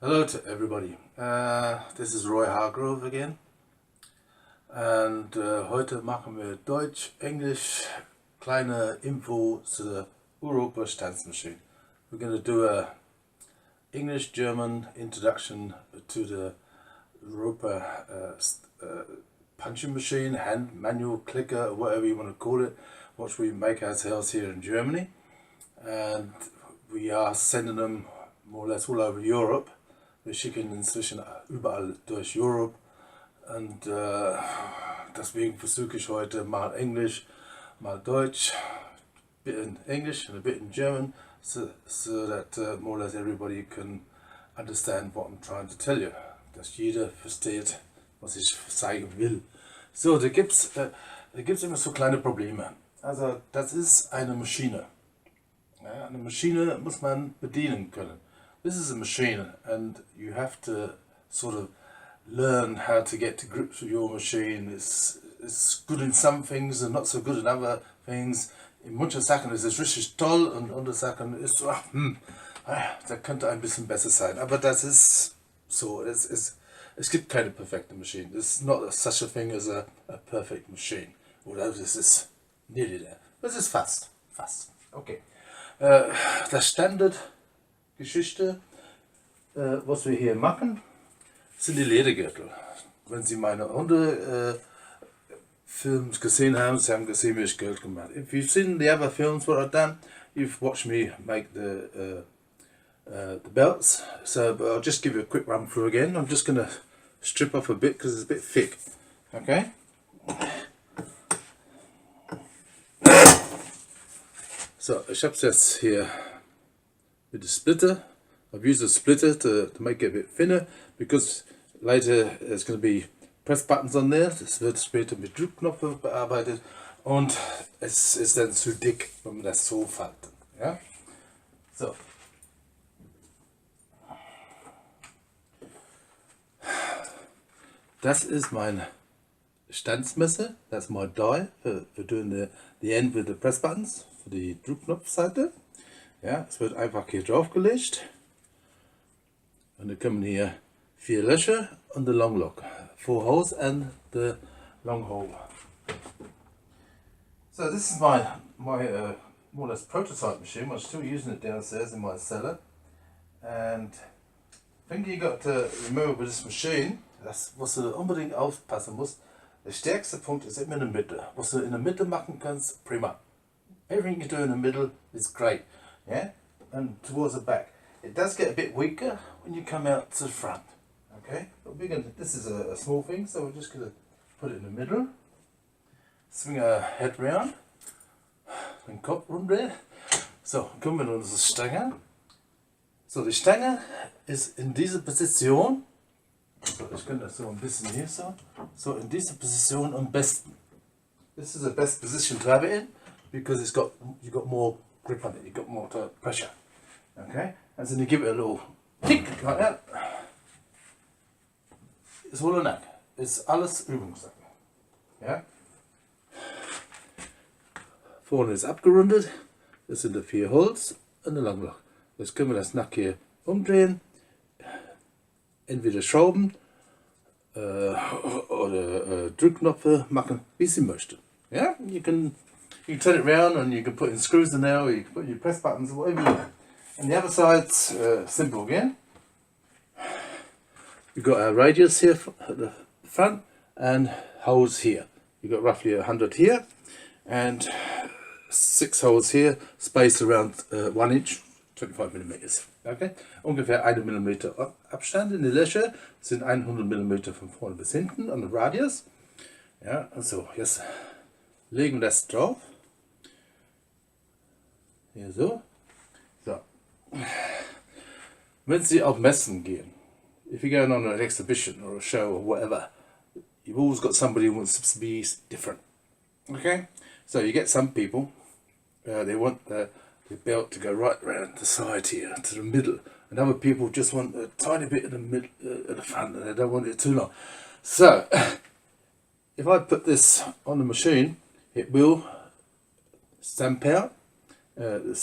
Hello to everybody. This is Roy Hargrove again. Und heute machen wir Deutsch, Englisch, kleine Info zu der Europa Stanzmaschine. We're going to do a English-German introduction to the Europa punching machine, hand manual clicker, whatever you want to call it, which we make ourselves here in Germany. And we are sending them more or less all over Europe. Wir schicken inzwischen überall durch Europe und deswegen versuche ich heute mal Englisch, mal Deutsch, a bit in English and a bit in German, so that more or less everybody can understand what I'm trying to tell you. Dass jeder versteht, was ich sagen will. So, da gibt's immer so kleine Probleme. Also, das ist eine Maschine. Ja, eine Maschine muss man bedienen können. This is a machine, and you have to sort of learn how to get to grips with your machine. It's good in some things and not so good in other things. In manchen Sachen ist es richtig toll und andere Sachen ist so, da könnte ein bisschen besser sein. Aber das ist so, es gibt keine perfekte Maschine. There's not such a thing as a perfect machine. Oder das ist nearly there. Das ist fast. Okay. Das Standardgeschichte, was wir hier machen, sind die Ledergürtel. Wenn Sie meine Hunde Films gesehen haben, Sie haben gesehen, wie ich Geld gemacht habe. If you've seen the other films what I've done, you've watched me make the belts. So but I'll just give you a quick run through again. I'm just going to strip off a bit because it's a bit thick. Okay. So, ich habe es jetzt hier with the splitter. I've used a splitter to make it a bit thinner because later there's going to be press buttons on there. Das wird später mit Druckknopf bearbeitet und es ist dann zu dick, wenn man das so faltet. Ja? So. Das ist mein Stanzmesser. That's my die for doing the end with the press buttons für die Druckknopfseite. Ja, es wird einfach hier drauf gelegt und dann kommen hier 4 Löcher und the long lock, 4 holes and the long hole. So this is my more or less prototype machine. I'm still using it downstairs in my cellar, and the thing you got to remember with this machine, das was du unbedingt aufpassen musst, der stärkste Punkt ist immer in der Mitte. Was du in der Mitte machen kannst, prima. Everything you do in the middle is great. Yeah, and towards the back. It does get a bit weaker when you come out to the front. Okay, but this is a small thing, so we're just going to put it in the middle. Swing our head round. Den Kopf rumdrehen. So, kommen wir in unsere Stange. So, die Stange ist in dieser Position. So, ich kann das so ein bisschen hier so in dieser Position am besten. This is the best position to have it in because you've got more grip on it, you've got more pressure. Okay, and then you give it a little kick like that. It's all enough. It's alles Übungssache. Ja? Vorne ist abgerundet. Das sind die 4 Holes und ein Langloch. Jetzt können wir das Nack hier umdrehen. Entweder schrauben oder Druckknöpfe machen, wie Sie möchten. Yeah? You can turn it round and you can put in screws in there, or you can put your press buttons, or whatever you want. And the other side's simple again. You've got a radius here at the front and holes here. You've got roughly 100 here and 6 holes here, spaced around 1 inch, 25 millimeters. Okay? Ungefähr 1 Millimeter Abstand in die Löcher, sind 100 Millimeter von vorne bis hinten an der Radius. Ja, also jetzt legen wir das drauf. Hier so. So. Wenn Sie auf Messen gehen, if you're going on an exhibition or a show or whatever, you've always got somebody who wants to be different. Okay? So you get some people, they want the belt to go right around the side here, to the middle. And other people just want a tiny bit at the middle, at the front, and they don't want it too long. So, if I put this on the machine, it will stamp out the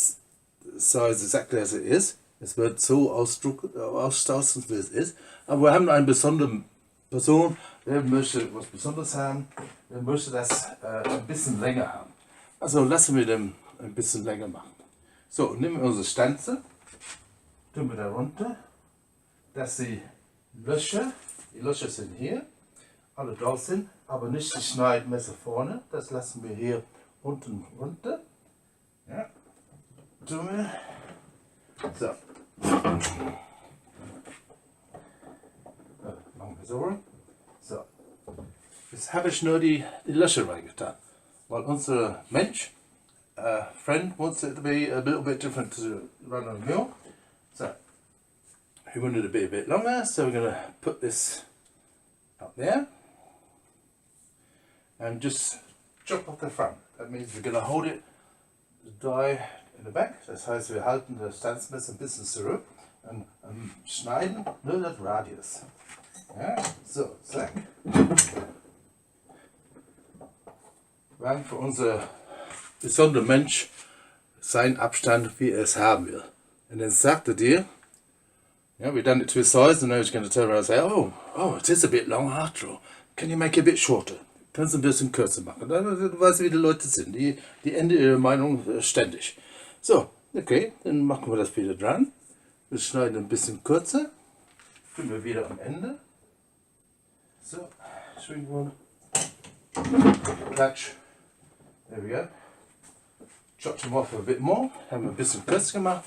size exactly as it is. Es wird so austauschen, wie es ist. Aber wir haben eine besondere Person, der möchte was Besonderes haben, der möchte das ein bisschen länger haben. Also lassen wir dem ein bisschen länger machen. So, nehmen wir unsere Stanze, tun wir da runter, dass die Löcher sind hier, alle drauf sind, aber nicht die Schneidmesser vorne, das lassen wir hier unten runter. Ja, tun wir. So. Machen wir so. So. Jetzt habe ich nur die Löcher reingetan, weil unser Mensch, friend wants it to be a little bit different to run on a mill. So, we want it to be a bit longer, so we're going to put this up there and just chop off the front. That means we're going to hold it, the die in the back. Das heißt, wir halten das Stanzmesser ein bisschen zurück und schneiden nur das Radius. Ja, so, zack. Wir haben für unser besonderer Mensch seinen Abstand, wie er es haben will. Und dann sagt er dir, yeah, we've done it to his size, and now he's going to turn around and say, oh, it is a bit long after all. Can you make it a bit shorter? Kannst du ein bisschen kürzer machen? Du weißt, wie die Leute sind. Die ändern ihre Meinung ständig. So, okay, dann machen wir das wieder dran. Wir schneiden ein bisschen kürzer. Tun wir wieder am Ende. So, swing one. Klatsch. There we go. Chop them off a bit more. Haben wir ein bisschen kürzer gemacht.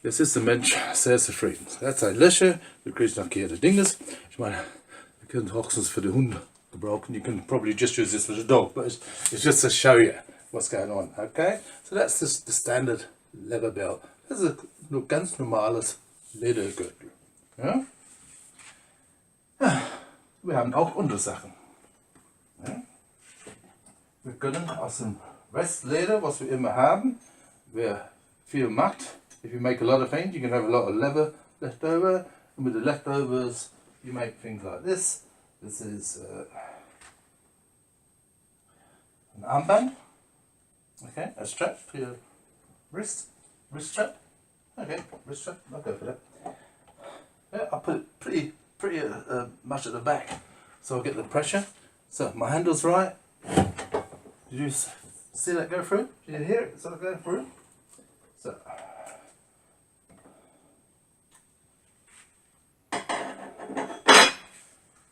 Jetzt ist der Mensch sehr zufrieden. Er hat seine Löcher, du kriegst lackierte Dinges. Ich meine, wir können höchstens für die Hunde gebrauchen. You can probably just use this for the dog, but it's just to show you what's going on. Okay, so that's just the standard leather belt. Das ist ein ganz normales Ledergürtel. Ja? Wir haben auch Untersachen. Ja? Wir können aus dem Restleder, was wir immer haben, wer viel macht. If you make a lot of things, you can have a lot of leather left over, and with the leftovers, you make things like this. This is an armband, okay, a strap for your wrist strap. Okay, wrist strap. I'll go for that. Yeah, I'll put it pretty much at the back, so I'll get the pressure. So my handle's right. Did you see that go through? Did you hear it sort of going through? So.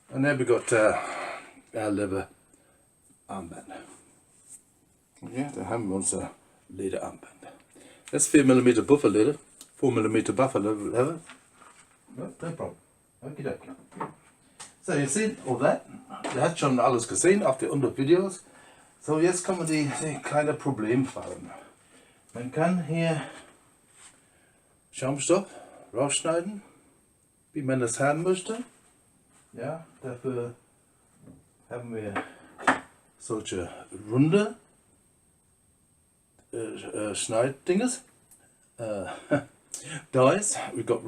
And then we've got our leather armband. Ja, da haben wir unser Lederarmband. Das ist 4 mm Buffer Leder, 4 mm Buffer Leather. No problem. Okay, okay. So, you see all that? Ihr habt schon alles gesehen auf den anderen Videos. So, jetzt kommen die kleine Problemfallen. Man kann hier Schaumstoff rausschneiden, wie man das haben möchte. Ja, dafür haben wir solche runde Schneidinges. Dies. We've got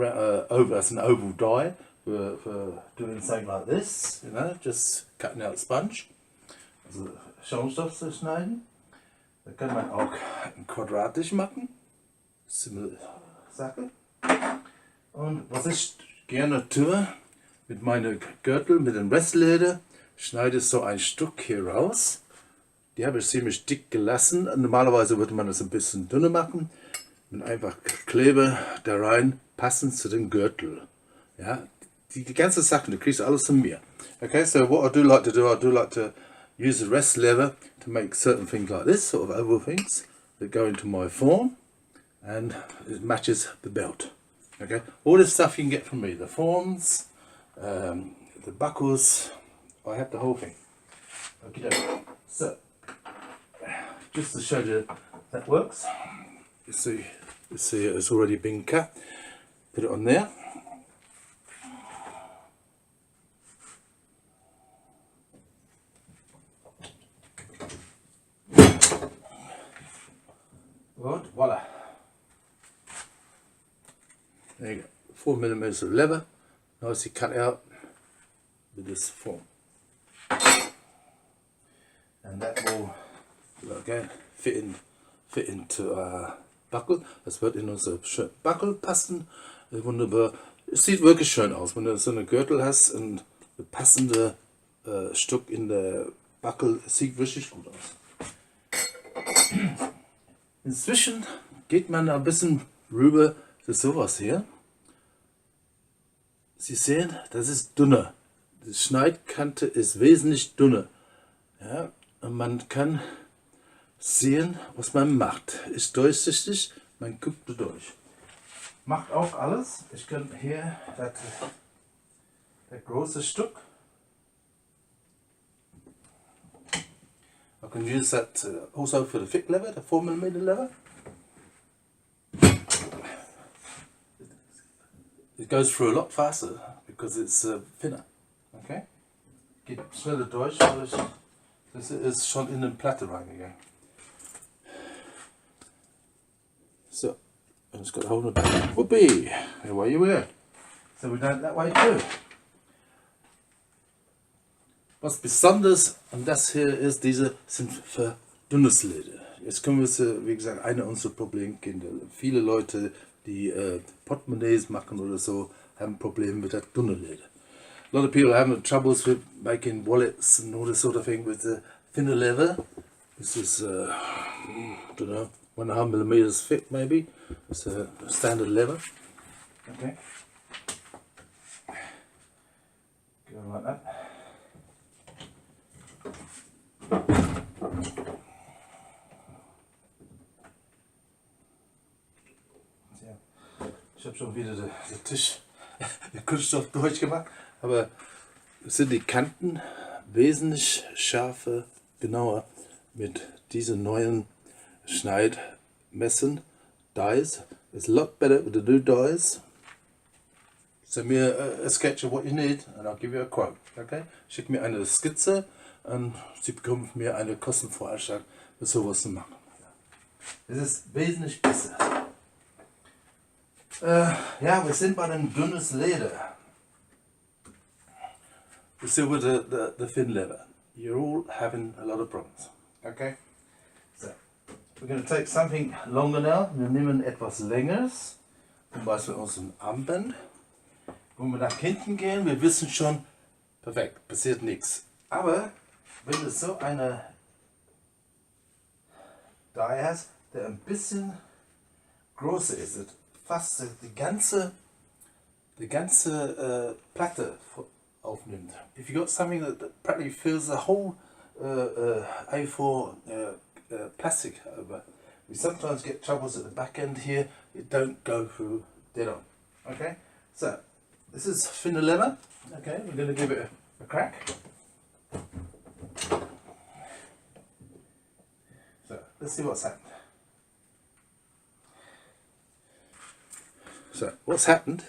as an oval die for doing something like this, you know, just cutting out sponge. Also Schaumstoff zu schneiden. Da kann man auch quadratisch machen. Simple Sache. Und was ich gerne tue, mit meinem Gürtel, mit dem Restleder, schneide ich so ein Stück hier raus. Die habe ich ziemlich dick gelassen. Normalerweise würde man das ein bisschen dünner machen. Und einfach Klebe da rein, passend zu dem Gürtel. Ja, die ganze Sache, du kriegst alles von mir. Okay, so what I do like to use the rest leather to make certain things like this, sort of oval things, that go into my form. And it matches the belt. Okay, all this stuff you can get from me. The forms, the buckles, I have the whole thing. Okay, so just to show you that works, you see it's already been cut. Put it on there. And voila. There you go. 4 mm of leather, nicely cut out with this form. And that will, again, fit into Backel. Das wird in unsere Backel passen. Wunderbar. Es sieht wirklich schön aus, wenn du so eine Gürtel hast und ein passende Stück in der Backel. Es sieht wirklich gut aus. Inzwischen geht man ein bisschen rüber zu sowas hier. Sie sehen, das ist dünner. Die Schneidkante ist wesentlich dünner. Ja, und man kann sehen, was man macht. Ist durchsichtig, man guckt durch. Macht auch alles. Ich kann hier das große Stück. I can use that also for the thick lever, the 4mm lever. It goes through a lot faster because it's thinner. Okay? Geht schneller durch, weil das ist schon in den Platte reingegangen. So, and it's got a hole in the back. Whoopee! Away you go. So we're down that way too. Was besonders an das hier ist, diese sind für dünnes Leder. Jetzt können wir es, wie gesagt, eine unserer Problemkinder. Viele Leute, die Portemonnaies machen oder so, haben Probleme mit der dünne Leder. A lot of people are having troubles with making wallets and all this sort of thing with the thinner leather. This is, I don't know, 1.5mm thick maybe. It's a standard leather. Okay. Go like that. Ich habe schon wieder den Tisch, den Kunststoff durchgemacht, aber es sind die Kanten wesentlich schärfer, genauer mit diesen neuen Schneidmessen. Dies is a lot better with the new dies. Send me a sketch of what you need and I'll give you a quote. Okay? Schick mir eine Skizze und Sie bekommen von mir eine Kostenvoranschlag, für sowas zu machen. Es ist wesentlich besser. Ja, wir sind bei dem dünnes Leder. We're still with the thin leather. You're all having a lot of problems. Okay? So, we're going to take something longer now. Wir nehmen etwas Längeres. Zum Beispiel unseren Armband. Wenn wir nach hinten gehen, wir wissen schon, perfekt, passiert nichts. Aber wenn du so eine Die hast, der ein bisschen größer ist, fast die ganze Platte aufnimmt. If you got something that practically fills the whole A4 plastic over, we sometimes get troubles at the back end here. It don't go through dead on. Okay, so this is thinner leather. Okay, we're going to give it a crack. So let's see what's happened. So what's happened,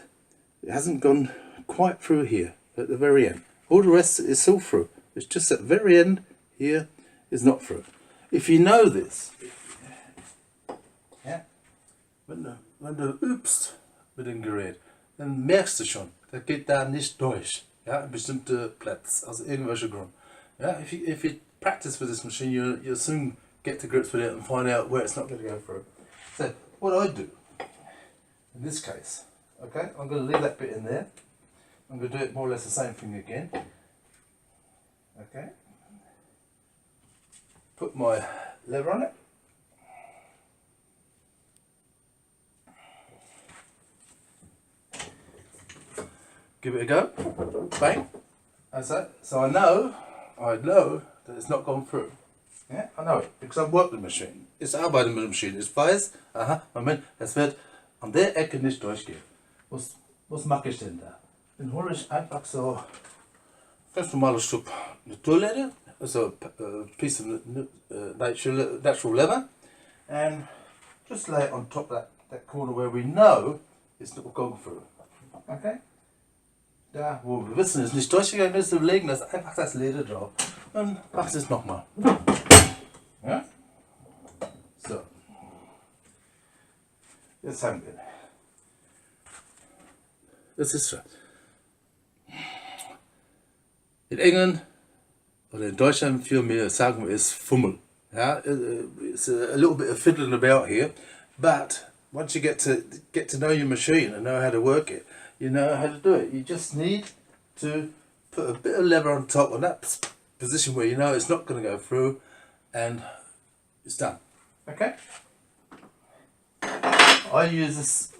it hasn't gone quite through here at the very end. All the rest is all through. It's just at the very end here is not through. If you know this, ja, wenn du übst mit dem Gerät, dann merkst du schon, das geht da nicht durch. Ja, bestimmte Plätze, aus irgendwelchen Grund. Ja, if you practice with this machine, you'll soon get to grips with it and find out where it's not going to go through. So what I do, in this case, okay, I'm going to leave that bit in there. I'm going to do it more or less the same thing again. Okay. Put my lever on it. Give it a go. Bang. That's that. So I know that it's not gone through. Yeah, I know it because I've worked with the machine. Ich arbeite mit der Maschine. Ich weiß, aha, Moment, es wird an der Ecke nicht durchgehen. Was mache ich denn da? Dann hole ich einfach so ganz normales Stück Naturleder, also a piece of natural leather, and just lay it on top that corner where we know it's not going through. Okay? Da, wo wir wissen, es nicht durchgegangen ist, wir legen das einfach das Leder drauf und machen es nochmal. Ja? So. Jetzt haben wir. Das ist schon. In England oder in Deutschland viel mehr sagen wir es Fummel. Ja, it's a little bit of fiddling about here, But once you get to know your machine and know how to work it, you know how to do it. You just need to put a bit of lever on top on that position where you know it's not going to go through, and it's done. Okay. I use this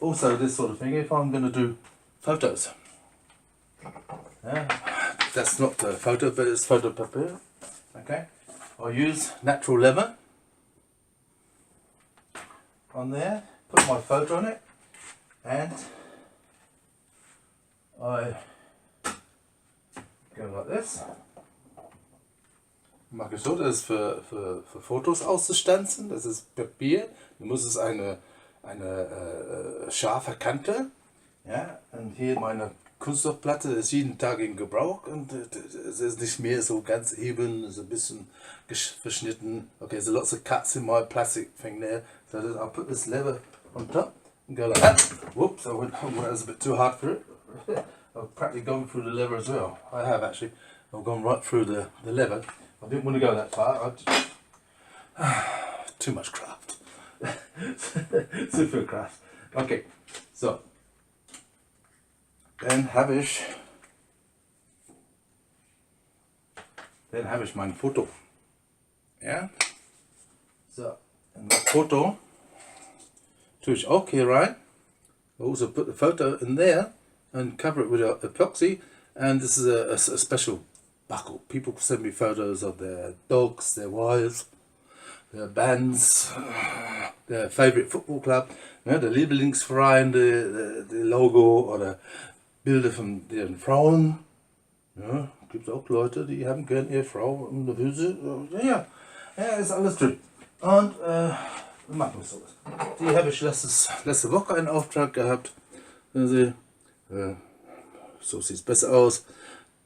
sort of thing if I'm going to do photos. That's not a photo, but it's photo paper. Okay. I use natural leather on there, put my photo on it, and I go like this. Mache ich so, das ist für Fotos auszustanzen. Das ist Papier. Du musst es eine scharfe Kante. Ja, und hier meine Kunststoffplatte ist jeden Tag in Gebrauch und es ist nicht mehr so ganz eben, es ist ein bisschen verschnitten. Okay, so lots of cuts in my plastic thing there. So that I'll put this lever on top and go like that. Whoops, that was a bit too hard for it. I've practically gone through the lever as well. I have actually. I've gone right through the lever. I didn't want to go that far. Too much craft. Zu viel Kraft. Okay, so. Dann habe ich mein Foto. Ja? So, and the photo tue ich auch hier rein. I also put the photo in there and cover it with epoxy, and this is a special buckle. People send me photos of their dogs, their wives, their bands, their favourite football club, ja, der Lieblingsverein, der Logo oder Bilder von deren Frauen. Ja, gibt es auch Leute, die haben gern ihre Frau in der Hüse. Ja, ist alles drin. Und machen wir sowas. Die habe ich letzte Woche einen Auftrag gehabt. Also, so sieht es besser aus.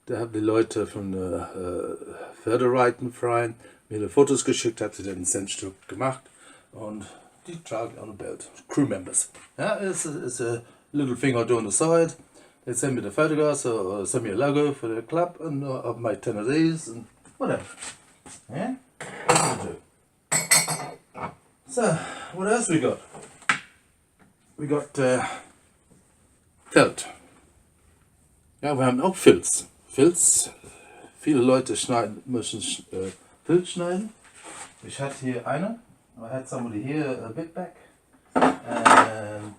Da haben die Leute von der Förderreitenverein mir Fotos geschickt, hat sie dann ein Centstück gemacht und die tragen on the belt. Crew members. Yeah, it's a little thing I do on the side. They send me the photographs or send me a logo for the club, and I've made 10 of these and whatever. Yeah, that's what I do. So, what else we got? We got Felt. Ja, wir haben auch Filz. Filz. Viele Leute müssen Filz schneiden. Ich hatte hier eine. I had somebody here a bit back, and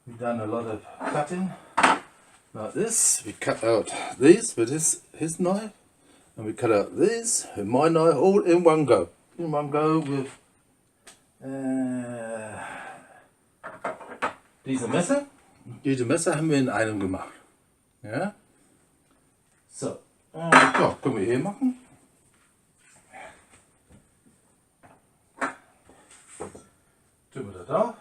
we've done a lot of cutting like this. We cut out these with his knife, and we cut out these with my knife, all in one go. In one go with diese Messer. Diese Messer haben wir in einem gemacht. Ja. So, ja, können wir hier machen. Tun wir das auf.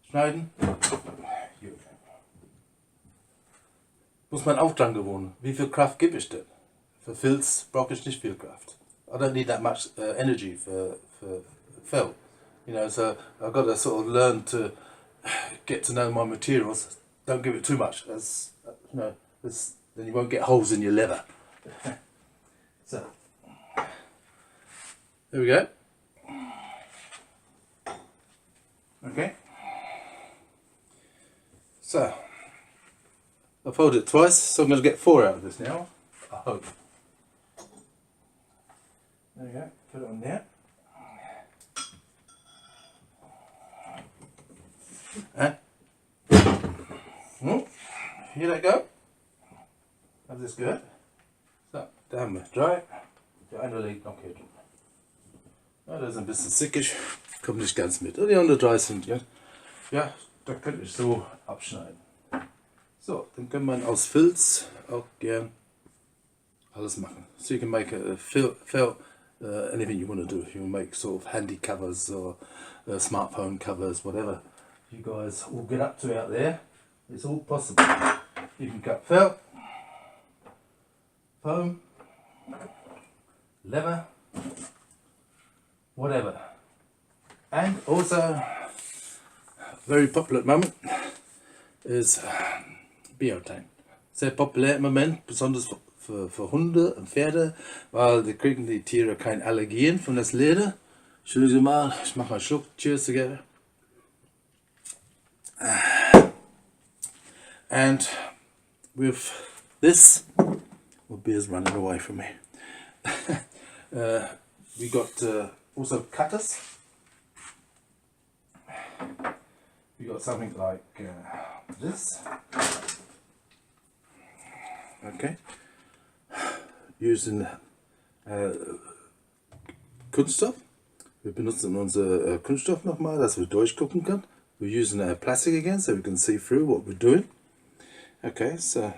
Schneiden. Gut. Muss man auch dran gewöhnen. Wie viel Kraft gebe ich denn? Für Filz brauche ich nicht viel Kraft. I don't need that much energy for felt. You know, so I've got to sort of learn to get to know my materials. Don't give it too much, as you know, then you won't get holes in your leather. So there we go. Okay. So I've folded it twice, so I'm going to get 4 out of this now. I hope. There we go. Put it on there. Here they go. How's this good? So, da haben wir 3. Der eine liegt noch hier drin. Ja, das ist ein bisschen sickig, kommt nicht ganz mit. Und die anderen 3 sind ja. Ja, da könnte ich so abschneiden. So, dann kann man aus Filz auch gern alles machen. So you can make a felt anything you want to do. You can make sort of handy covers or smartphone covers, whatever you guys all get up to out there. It's all possible. You can cut felt, foam, leather, whatever. And also, very popular at the moment is Biotan. Sehr populär im Moment, besonders für Hunde und Pferde, weil die kriegen die Tiere keine Allergien von das Leder. Entschuldigung mal, ich mache mal einen Schluck. Cheers together. And with this, my beer's running away from me. We got also cutters. We got something like this. Okay. Using Kunststoff. Wir benutzen unser Kunststoff nochmal, dass wir durchgucken können. We're using plastic again so we can see through what we're doing. Okay, so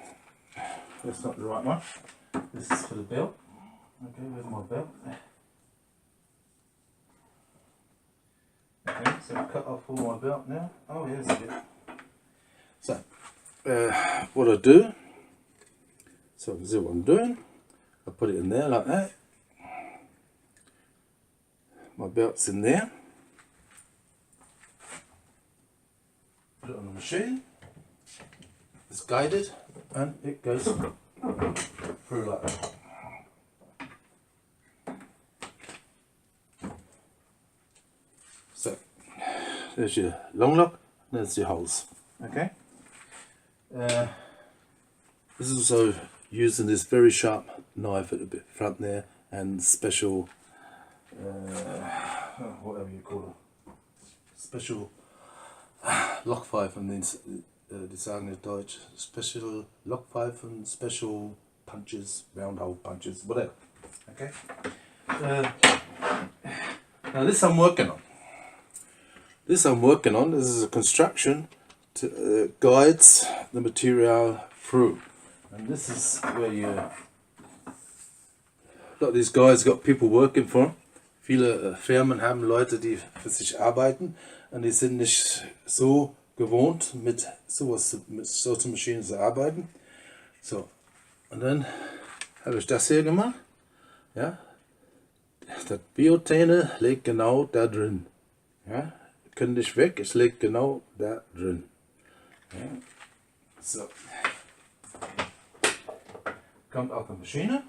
that's not the right one. This is for the belt. Okay, where's my belt? Okay, so I've cut off all my belt now. Oh, here's a bit. So, what I do, so I can see what I'm doing. I put it in there like that. My belt's in there. Put it on the machine. It's guided and it goes through like that. So there's your long lock, and there's your holes. Okay. This is also using this very sharp knife at the front there and special, whatever you call it, special Lockpfeifen, die sagen in Deutsch, special Lockpfeifen, special punches, round hole punches, whatever. Okay. Now this I'm working on. This is a construction to guides the material through, and this is where you. A lot of these guys got people working for them. Viele Firmen haben Leute, die für sich arbeiten, und die sind nicht so gewohnt, mit solchen Maschinen zu arbeiten. So, und dann habe ich das hier gemacht. Ja, das Biotäne liegt genau da drin. Ja, können nicht weg, es liegt genau da drin. Ja. So, kommt auf die Maschine.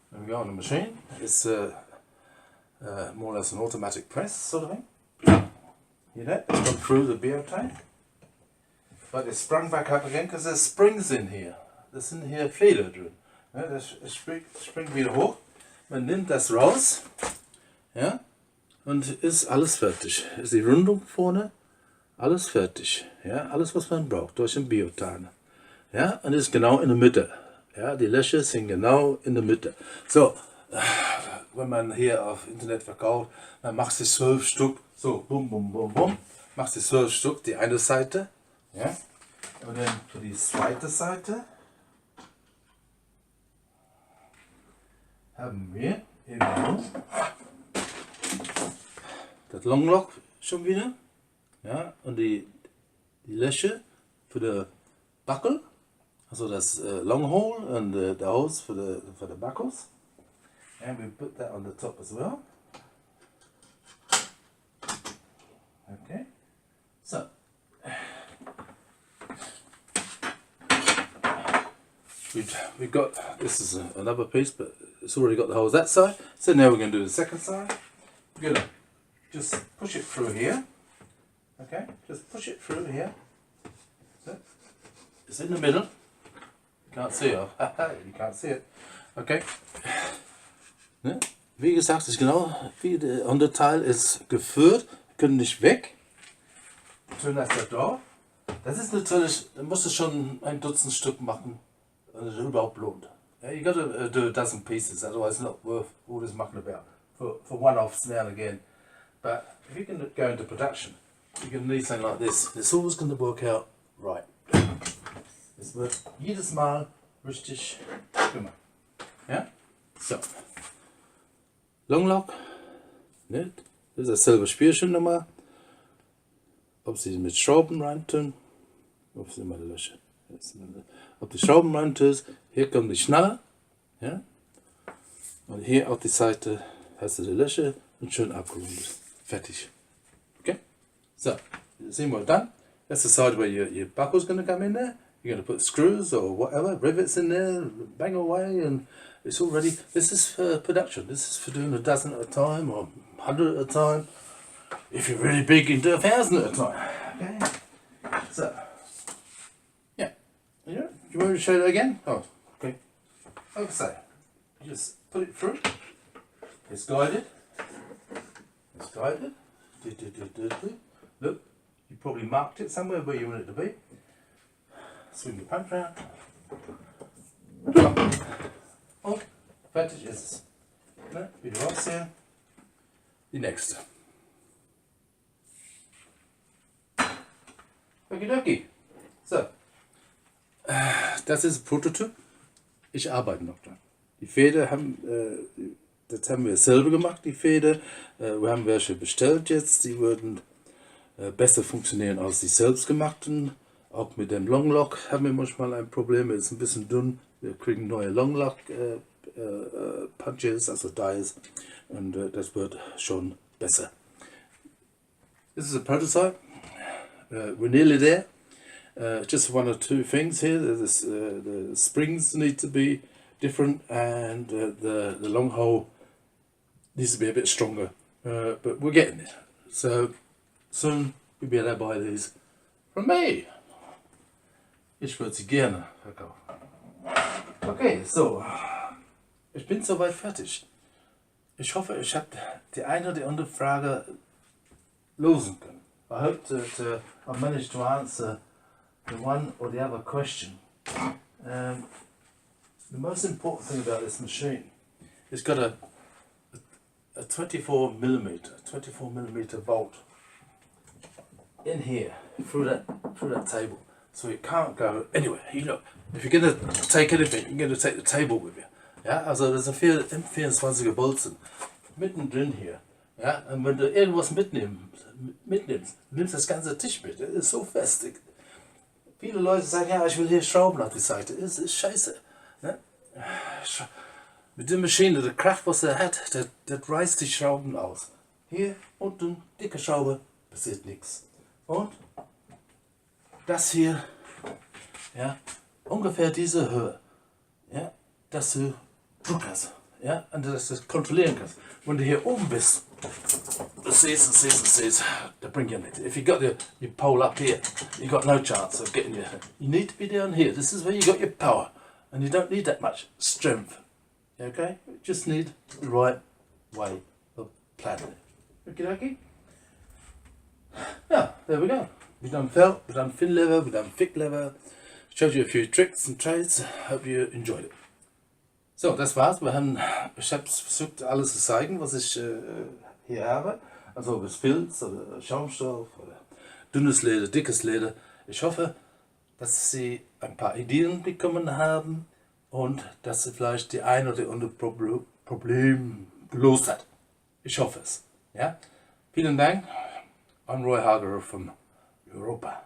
There we go on the machine. It's more or less an automatic press sort of thing. You know, it's gone through the biotane, but it's sprung back up again because there's springs in here. Das sind hier Feder drin. Ja, das springt wieder hoch. Man nimmt das raus, ja, und ist alles fertig. Ist die Rundung vorne, alles fertig. Ja, alles was man braucht durch den Biotane. Ja, und ist genau in der Mitte. Ja, die Löcher sind genau in der Mitte. So, wenn man hier auf Internet verkauft, dann machst du 12 Stück, so, bum, bum, bum, bum, machst du 12 Stück, die eine Seite, ja, und dann für die zweite Seite haben wir eben das Longlock schon wieder, ja, und die Löcher für den Buckel. Also das long hole and the hose for the buckles, and we put that on the top as well. Okay, so we've got this is another piece, but it's already got the holes that side. So now we're going to do the second side. We're going to just push it through here. Okay, just push it through here. So it's in the middle. Can't see it. You can't see it. Okay. Ne? Wie gesagt, ist genau wie der Unterteil ist geführt, können nicht weg. Schön, dass das da. Das ist natürlich, da musst du schon ein Dutzend Stück machen, damit es überhaupt lohnt. Yeah, you got to do a dozen pieces, otherwise it's not worth all this mucking about for one-offs now and again. But if you can go into production, you're going to need something like this. It's always going to work out right. Es wird jedes Mal richtig gemacht. Ja? So. Longlock. Ne? Das ist dasselbe Spielchen nochmal. Ob sie mit Schrauben reintun. Ob sie mal löschen. Ob die Schrauben reintun. Hier kommt die Schnalle. Ja? Und hier auf die Seite hast du die Löcher und schön abgerundet. Fertig. Okay? So. See what done. That's the side where your buckle's going to come in there. You're going to put screws or whatever, rivets in there, bang away, and it's all ready. This is for production. This is for doing a dozen at a time or 100 at a time. If you're really big, you can do 1,000 at a time. Okay. So, yeah. You want me to show you that again? Oh, okay. Like I say, you just put it through. It's guided. It's guided. Look, you probably marked it somewhere where you want it to be. Swing your punch round. Und fertig ist es. Ne? Wieder rausziehen. Die nächste. Okidoki. So. Das ist ein Prototyp. Ich arbeite noch dran. Die Feder haben, das haben wir selber gemacht, die Feder. Wir haben welche bestellt jetzt. Die würden besser funktionieren als die selbstgemachten. Auch mit dem Longlock haben wir manchmal ein Problem. Es ist ein bisschen dünn. Wir kriegen neue Longlock Punches, also Dies. Und das wird schon besser. This is a prototype. We're nearly there. Just one or two things here. The springs need to be different, and the long hole needs to be a bit stronger. But we're getting there. So soon you'll be able to buy these from me. Ich würde sie gerne verkaufen. Okay, so. Ich bin soweit fertig. Ich hoffe, ich habe die eine oder andere Frage lösen können. I hope that I've managed to answer the one or the other question. The most important thing about this machine, it's got a 24 millimeter bolt in here through that table, so it can't go anywhere. You look, if you're going to take anything, you're going to take the table with you. Ja, also das sind 24er Bolzen mittendrin hier. Ja, und wenn du irgendwas mitnimmst, nimmst das ganze Tisch mit. Das ist so fest. Viele Leute sagen, ja, ich will hier Schrauben auf die Seite. Das ist scheiße. Ne? Mit der Maschine, der Kraft, was er hat, das reißt die Schrauben aus. Hier unten, dicke Schraube, passiert nichts. Und das hier, ja, ungefähr diese Höhe, ja, dass du Druck hast, ja, und dass du das kontrollieren kannst. Wenn du hier oben bist, du siehst, that bring you it. If you got your pole up here, you got no chance of getting your. You need to be down here. This is where you got your power, and you don't need that much strength. Okay, you just need the right way of planning it. Okay, okay. Yeah, there we go. We've done felt, we've done thin leather, we've done thick leather. Showed you a few tricks and trades. Hope you enjoyed it. So, das war's. Ich habe versucht, alles zu zeigen, was ich hier habe. Also ob es Filz oder Schaumstoff oder dünnes Leder, dickes Leder. Ich hoffe, dass Sie ein paar Ideen bekommen haben und dass Sie vielleicht die ein oder andere Problem gelöst hat. Ich hoffe es. Ja? Vielen Dank. I'm Roy Hager from Europa.